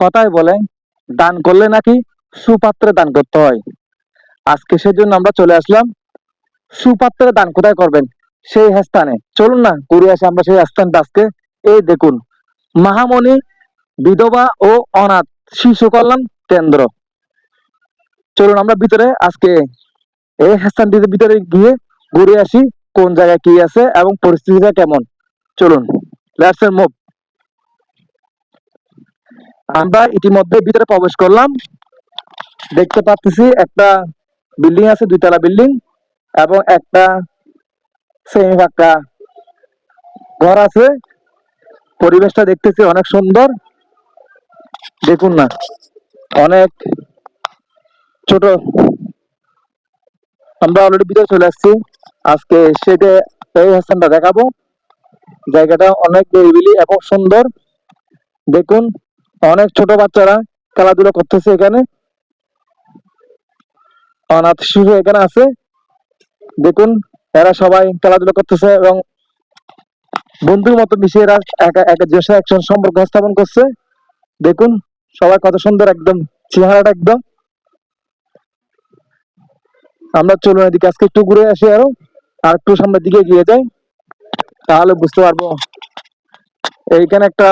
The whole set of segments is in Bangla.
কথায় বলে দান করলে নাকি সুপাত্রে দান করতে হয়। আজকে সেজন্য আমরা চলে আসলাম সুপাত্রে দান কোথায় করবেন সেই স্থানে। চলুন না ঘুরে আসি আমরা সেই স্থানটা আজকে। এই দেখুন, মহামণি বিধবা ও অনাথ শিশু কল্যাণ কেন্দ্র। চলুন আমরা ভিতরে আজকে এই স্থানটির ভিতরে গিয়ে ঘুরে আসি কোন জায়গায় কি আছে এবং পরিস্থিতিটা কেমন। চলুন, লেটস মুভ। আমরা ইতিমধ্যে ভিতরে প্রবেশ করলাম। দেখতে পাচ্ছি একটা বিল্ডিং আছে, দুইতলা বিল্ডিং, এবং একটা সেমি পাক্কা ঘর আছে। পরিবেশটা দেখতেছি অনেক সুন্দর। দেখুন না, অনেক ছোট। আমরা অলরেডি ভিতরে চলে আসছি। আজকে সেটা এই স্থানটা দেখাবো। জায়গাটা অনেক নিরিবিলি এবং সুন্দর। দেখুন, অনেক ছোট বাচ্চারা খেলাধুলা করতেছে এখানে। অনাথ শিশু এখানে আছে। দেখুন, এরা সবাই খেলাধুলা করতেছে এবং বন্ধুর মতো মিশে এরা একজনের সাথে একজন সম্পর্ক স্থাপন করছে। দেখুন সবাই কত সুন্দর, একদম চেহারাটা একদম। আমরা চলুন এদিকে আজকে একটু ঘুরে আসি, আরো আর একটু সামনের দিকে গিয়ে যাই, তাহলে বুঝতে পারবো। এইখানে একটা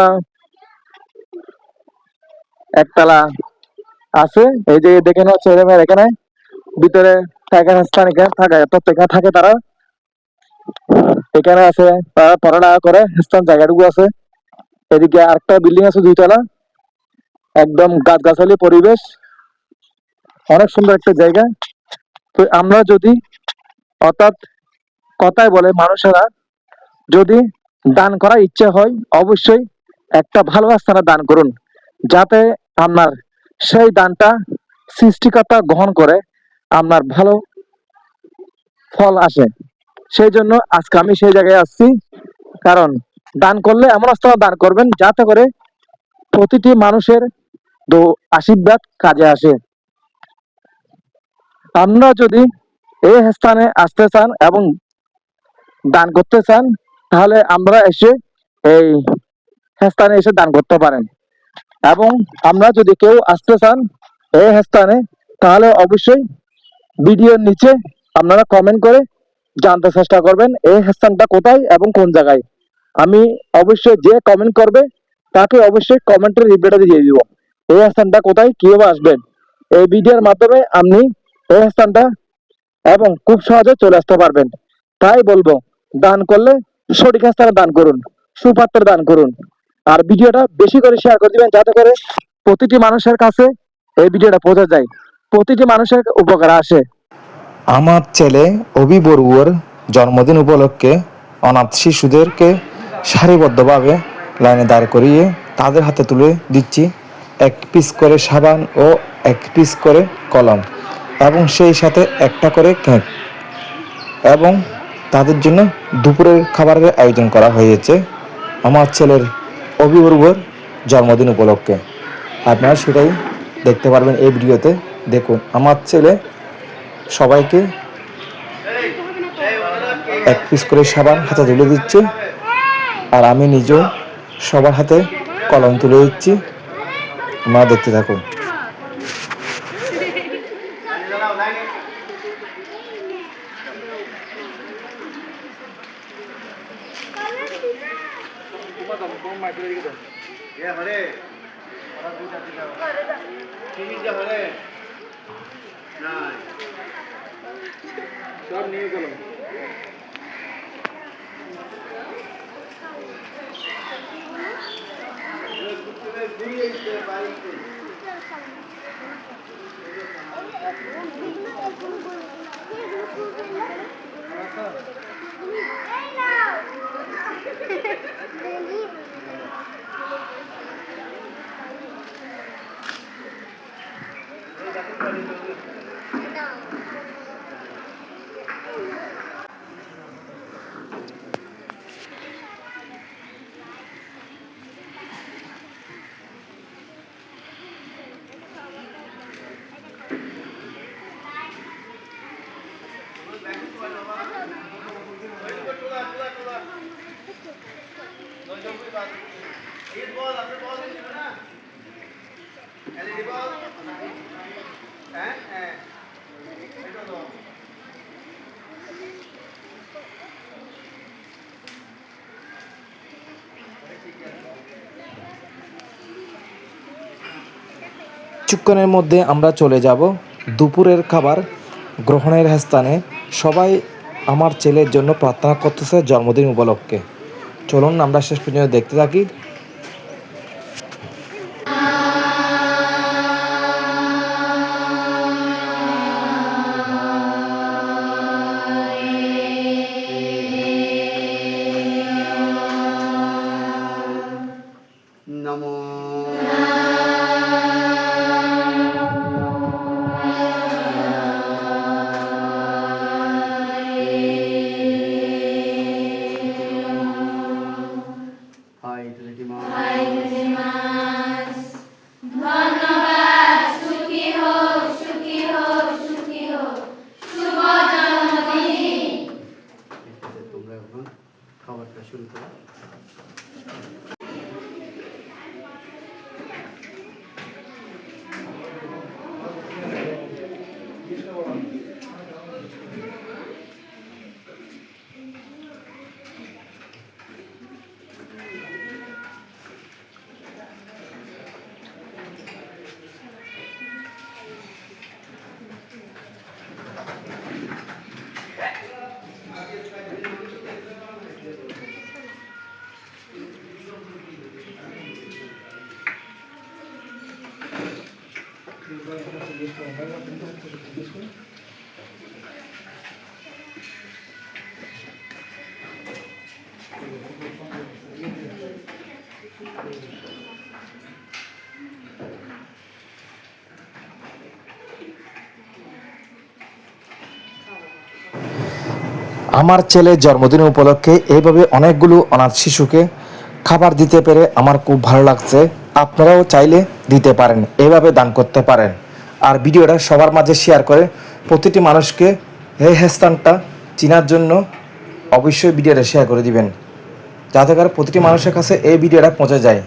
একতলা আছে। এই যে দেখে নেওয়া এখানে ভিতরে থাকার স্থান, এখানে থাকে প্রত্যেকে থাকে তারা। এখানে আছে তারা পড়ালেখা করে স্থান, জায়গাটুকু আছে। এদিকে আরেকটা বিল্ডিং আছে দুইতলা, একদম গাছগাছালি পরিবেশ, অনেক সুন্দর একটা জায়গা। তো আমরা যদি, অর্থাৎ কথায় বলে মানুষেরা যদি দান করার ইচ্ছা হয়, অবশ্যই একটা ভালো স্থানে দান করুন, যাতে আপনার সেই দানটা সৃষ্টিকর্তা গ্রহণ করে আপনার ভালো ফল আসে। সেই জন্য আজকে আমি সেই জায়গায় আসছি। কারণ দান করলে এমন স্থানে দান করবেন যাতে করে প্রতিটি মানুষের আশীর্বাদ কাজে আসে। আমরা যদি এই স্থানে আসতে চান এবং দান করতে চান, তাহলে আমরা এসে এই স্থানে এসে দান করতে পারেন। এবং আমরা যদি কেউ আসতে চান এই স্থানে, তাহলে অবশ্যই ভিডিওর নিচে আপনারা কমেন্ট করে জানতে চেষ্টা করবেন এই স্থানটা কোথায় এবং কোন জায়গায়। আমি অবশ্যই যে কমেন্ট করবে তাকে অবশ্যই কমেন্টের রিপ্লাইটা দিয়ে দিব এই স্থানটা কোথায়, কিভাবে আসবেন। এই ভিডিওর মাধ্যমে আপনি এই স্থানটা এবং খুব সহজে চলে আসতে পারবেন। তাই বলবো, দান করলে সঠিক স্থানে দান করুন, সুপাত্রে দান করুন। আর ভিডিওটা বেশি করে শেয়ার করে দিবেন, যাতে করে প্রতিটি মানুষের কাছে এই ভিডিওটা পৌঁছে যায়, প্রতিটি মানুষের উপকার আসে। আমার ছেলে অভি বড়ুয়ার জন্মদিন উপলক্ষে অনাথ শিশুদেরকে সারিবদ্ধভাবে লাইনে দাঁড় করিয়ে তাদের হাতে তুলে দিচ্ছি 1 পিস করে সাবান ও 1 পিস করে কলম, এবং সেই সাথে একটা করে কেক, এবং তাদের জন্য দুপুরের খাবারের আয়োজন করা হয়েছে আমার ছেলের অভি বড়ুয়ার জন্মদিন উপলক্ষে। আপনারা সেটাই দেখতে পারবেন এই ভিডিওতে। দেখুন, আমার ছেলে সবাইকে 1 পিস করে সাবান হাতে তুলে দিচ্ছে, আর আমি নিজেও সবার হাতে কলম তুলে দিচ্ছি। আপনারা দেখতে থাকুন। কিছুক্ষণের মধ্যে আমরা চলে যাব দুপুরের খাবার গ্রহণের স্থানে। সবাই আমার ছেলের জন্য প্রার্থনা করতেছে জন্মদিন উপলক্ষে। চলুন আমরা শেষ পর্যন্ত দেখতে থাকি। নমো হাই জেঠিমা তোমরা এখন খাবারটা শুরু করো। আমার ছেলের জন্মদিন উপলক্ষে এইভাবে অনেকগুলো অনাথ শিশুকে খাবার দিতে পেরে আমার খুব ভালো লাগছে। আপনারাও চাইলে দিতে পারেন, এইভাবে দান করতে পারেন। আর ভিডিওটা সবার মাঝে শেয়ার করে প্রতিটি মানুষকে এই স্থানটা চেনার জন্য অবশ্যই ভিডিওটা শেয়ার করে দিবেন, যাতে করে প্রতিটি মানুষের কাছে এই ভিডিওটা পৌঁছে যায়।